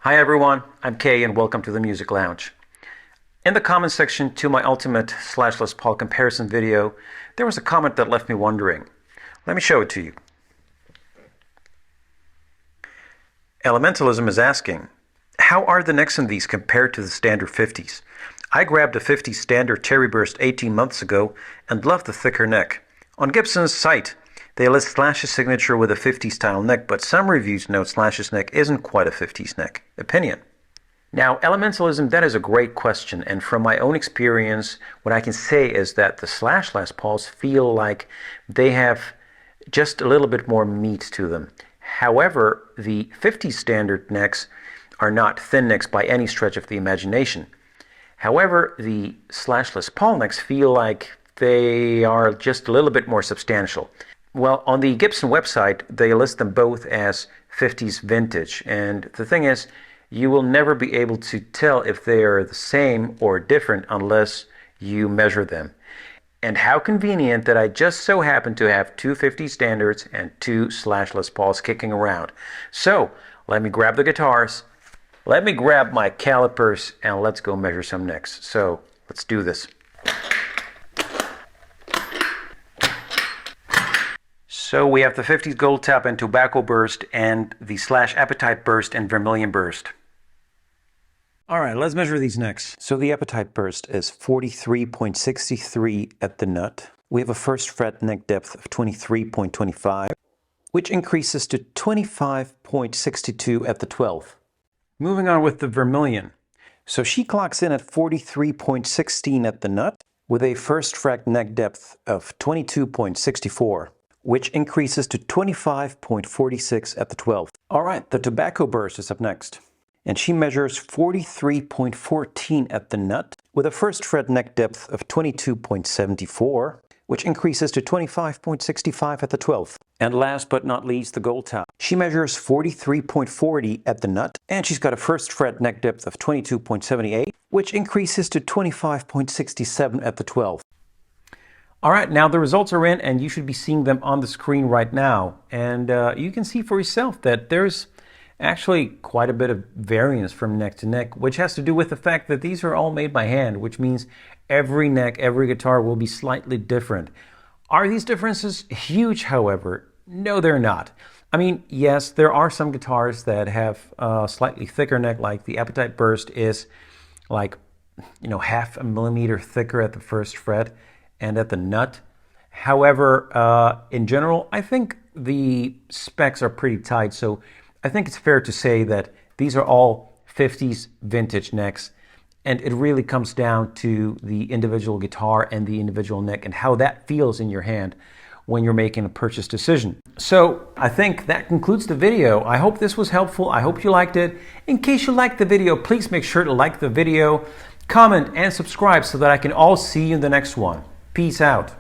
Hi everyone, I'm Kay and welcome to the Music Lounge. In the comment section to my ultimate Slash Les Paul comparison video, there was a comment that left me wondering. Let me show it to you. Elementalism is asking, how are the necks in these compared to the standard 50s? I grabbed a 50 standard Cherry Burst 18 months ago and loved the thicker neck. On Gibson's site, they list Slash's signature with a 50 style neck, but some reviews note Slash's neck isn't quite a 50s neck. Opinion. Now, elementalism, that is a great question, and from my own experience, what I can say is that the Slash Les Pauls feel like they have just a little bit more meat to them. However, the 50 standard necks are not thin necks by any stretch of the imagination. However, the Slash Les Paul necks feel like they are just a little bit more substantial. Well, on the Gibson website, they list them both as 50s vintage, and the thing is, you will never be able to tell if they are the same or different unless you measure them. And how convenient that I just so happen to have two 50 standards and two Slash Les Pauls kicking around. So, let me grab the guitars, let me grab my calipers, and let's go measure some necks. So, let's do this. So we have the 50s Gold Tap and Tobacco Burst and the Slash Appetite Burst and Vermilion Burst. Alright, let's measure these necks. So the Appetite Burst is 43.63 at the nut. We have a first fret neck depth of 23.25, which increases to 25.62 at the 12th. Moving on with the Vermilion. So she clocks in at 43.16 at the nut, with a first fret neck depth of 22.64. which increases to 25.46 at the 12th. Alright, the Tobacco Burst is up next. And she measures 43.14 at the nut, with a first fret neck depth of 22.74, which increases to 25.65 at the 12th. And last but not least, the Gold Tap. She measures 43.40 at the nut, and she's got a first fret neck depth of 22.78, which increases to 25.67 at the 12th. Alright, now the results are in and you should be seeing them on the screen right now. And you can see for yourself that there's actually quite a bit of variance from neck to neck, which has to do with the fact that these are all made by hand, which means every neck, every guitar will be slightly different. Are these differences huge, however? No, they're not. I mean, yes, there are some guitars that have a slightly thicker neck, like the Appetite Burst is like, half a millimeter thicker at the first fret and at the nut. However, in general, I think the specs are pretty tight, so I think it's fair to say that these are all 50s vintage necks, and it really comes down to the individual guitar and the individual neck and how that feels in your hand when you're making a purchase decision. So I think that concludes the video. I hope this was helpful. I hope you liked it. In case you liked the video, please make sure to like the video, comment, and subscribe so that I can all see you in the next one. Peace out.